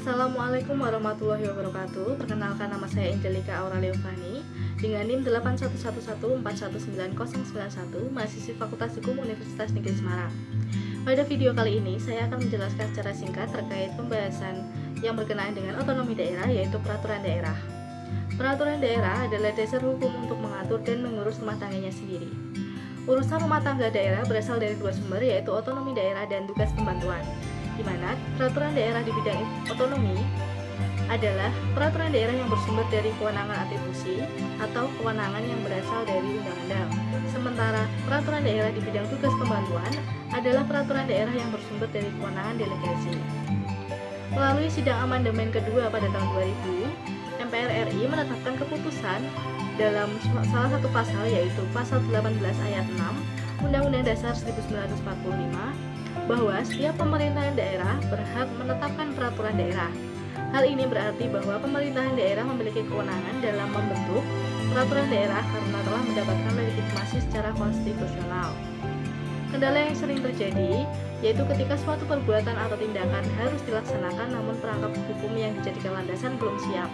Assalamualaikum warahmatullahi wabarakatuh. Perkenalkan, nama saya Angelika Aurelio Fani dengan NIM 81114199091, mahasiswi Fakultas Hukum Universitas Negeri Semarang. Pada video kali ini saya akan menjelaskan secara singkat terkait pembahasan yang berkenaan dengan otonomi daerah, yaitu peraturan daerah. Peraturan daerah adalah dasar hukum untuk mengatur dan mengurus rumah tangganya sendiri. Urusan rumah tangga daerah berasal dari dua sumber, yaitu otonomi daerah dan tugas pembantuan, di mana peraturan daerah di bidang otonomi adalah peraturan daerah yang bersumber dari kewenangan atribusi atau kewenangan yang berasal dari undang-undang. Sementara peraturan daerah di bidang tugas pembantuan adalah peraturan daerah yang bersumber dari kewenangan delegasi. Melalui sidang amandemen kedua pada tahun 2000, MPR RI menetapkan keputusan dalam salah satu pasal, yaitu pasal 18 ayat 6 Undang-Undang Dasar 1945, bahwa setiap pemerintahan daerah berhak menetapkan peraturan daerah. Hal ini berarti bahwa pemerintahan daerah memiliki kewenangan dalam membentuk peraturan daerah karena telah mendapatkan legitimasi secara konstitusional. Kendala yang sering terjadi yaitu ketika suatu perbuatan atau tindakan harus dilaksanakan namun perangkat hukum yang dijadikan landasan belum siap.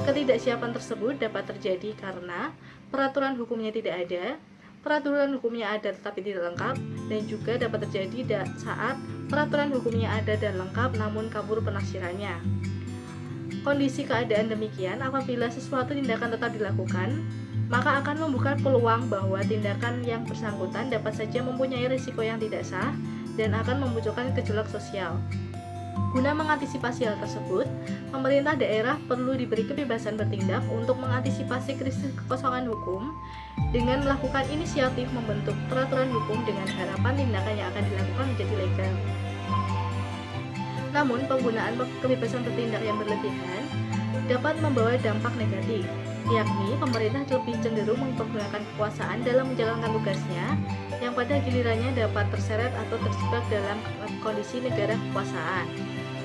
Ketidaksiapan tersebut dapat terjadi karena peraturan hukumnya tidak ada, peraturan hukumnya ada tetapi tidak lengkap, dan juga dapat terjadi saat peraturan hukumnya ada dan lengkap namun kabur penafsirannya. Kondisi keadaan demikian apabila sesuatu tindakan tetap dilakukan, maka akan membuka peluang bahwa tindakan yang bersangkutan dapat saja mempunyai risiko yang tidak sah dan akan memunculkan gejolak sosial. Guna mengantisipasi hal tersebut, pemerintah daerah perlu diberi kebebasan bertindak untuk mengantisipasi krisis kekosongan hukum dengan melakukan inisiatif membentuk peraturan hukum dengan harapan tindakan yang akan dilakukan menjadi legal. Namun, penggunaan kebebasan bertindak yang berlebihan dapat membawa dampak negatif, yakni pemerintah lebih cenderung mempergunakan kekuasaan dalam menjalankan tugasnya, yang pada gilirannya dapat terseret atau terjebak dalam kondisi negara kekuasaan.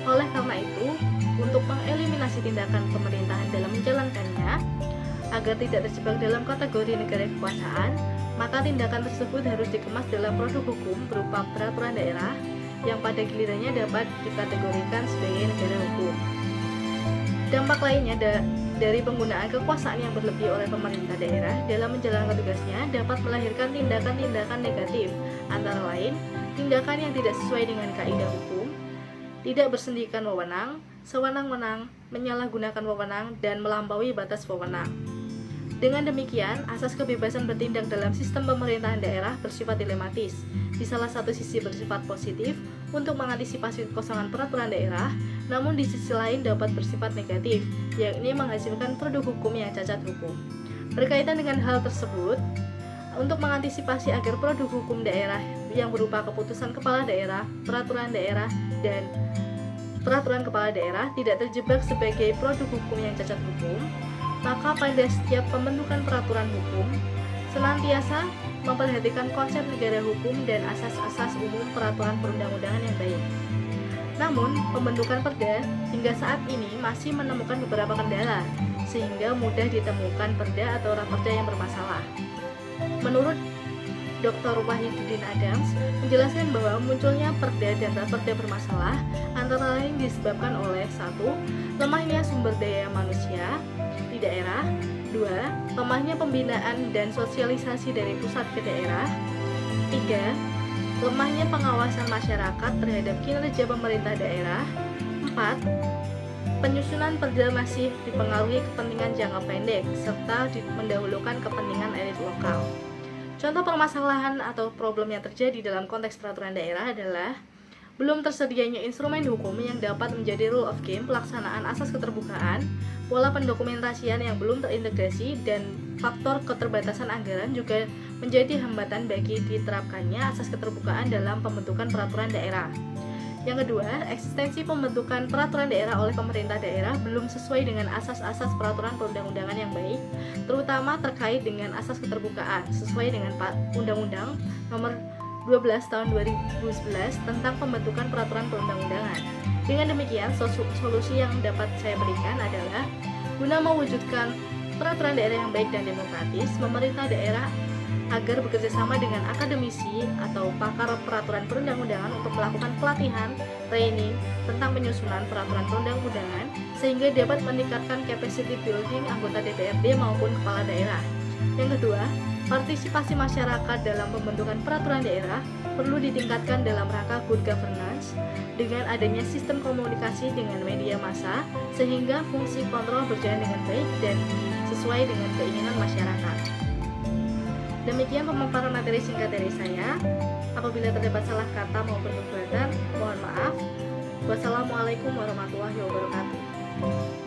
Oleh karena itu, untuk mengeliminasi tindakan pemerintahan dalam menjalankannya, agar tidak terjebak dalam kategori negara kekuasaan, maka tindakan tersebut harus dikemas dalam produk hukum berupa peraturan daerah yang pada gilirannya dapat dikategorikan sebagai negara hukum. Dampak lainnya dari penggunaan kekuasaan yang berlebih oleh pemerintah daerah dalam menjalankan tugasnya dapat melahirkan tindakan-tindakan negatif, antara lain tindakan yang tidak sesuai dengan kaidah hukum, tidak bersendikan wewenang, sewenang-wenang, menyalahgunakan wewenang, dan melampaui batas wewenang. Dengan demikian, asas kebebasan bertindak dalam sistem pemerintahan daerah bersifat dilematis. Di salah satu sisi bersifat positif untuk mengantisipasi kekosongan peraturan daerah, namun di sisi lain dapat bersifat negatif, yakni menghasilkan produk hukum yang cacat hukum. Berkaitan dengan hal tersebut, untuk mengantisipasi agar produk hukum daerah yang berupa keputusan kepala daerah, peraturan daerah, dan peraturan kepala daerah tidak terjebak sebagai produk hukum yang cacat hukum, maka pada setiap pembentukan peraturan hukum senantiasa memperhatikan konsep negara hukum dan asas-asas umum peraturan perundang-undangan yang baik. Namun, pembentukan perda hingga saat ini masih menemukan beberapa kendala, sehingga mudah ditemukan perda atau raperda yang bermasalah. Menurut Dr. Wahidudin Adams menjelaskan bahwa munculnya perda dan raperda bermasalah antara lain disebabkan oleh 1. Lemahnya sumber daya manusia di daerah, 2. Lemahnya pembinaan dan sosialisasi dari pusat ke daerah, 3. Lemahnya pengawasan masyarakat terhadap kinerja pemerintah daerah, 4. Penyusunan perda masih dipengaruhi kepentingan jangka pendek serta mendahulukan kepentingan elit lokal. Contoh permasalahan atau problem yang terjadi dalam konteks peraturan daerah adalah belum tersedianya instrumen hukum yang dapat menjadi rule of game pelaksanaan asas keterbukaan, pola pendokumentasian yang belum terintegrasi, dan faktor keterbatasan anggaran juga menjadi hambatan bagi diterapkannya asas keterbukaan dalam pembentukan peraturan daerah. Yang kedua, eksistensi pembentukan peraturan daerah oleh pemerintah daerah belum sesuai dengan asas-asas peraturan perundang-undangan yang baik, terutama terkait dengan asas keterbukaan sesuai dengan Undang-Undang Nomor 12 Tahun 2011 tentang pembentukan peraturan perundang-undangan. Dengan demikian, solusi yang dapat saya berikan adalah guna mewujudkan peraturan daerah yang baik dan demokratis, pemerintah daerah agar bekerja sama dengan akademisi atau pakar peraturan perundang-undangan untuk melakukan pelatihan, training tentang penyusunan peraturan perundang-undangan sehingga dapat meningkatkan capacity building anggota DPRD maupun kepala daerah. Yang kedua, partisipasi masyarakat dalam pembentukan peraturan daerah perlu ditingkatkan dalam rangka good governance dengan adanya sistem komunikasi dengan media massa sehingga fungsi kontrol berjalan dengan baik dan sesuai dengan keinginan masyarakat. Demikian pemaparan materi singkat dari saya. Apabila terdapat salah kata maupun perbuatan, mohon maaf. Wassalamualaikum warahmatullahi wabarakatuh.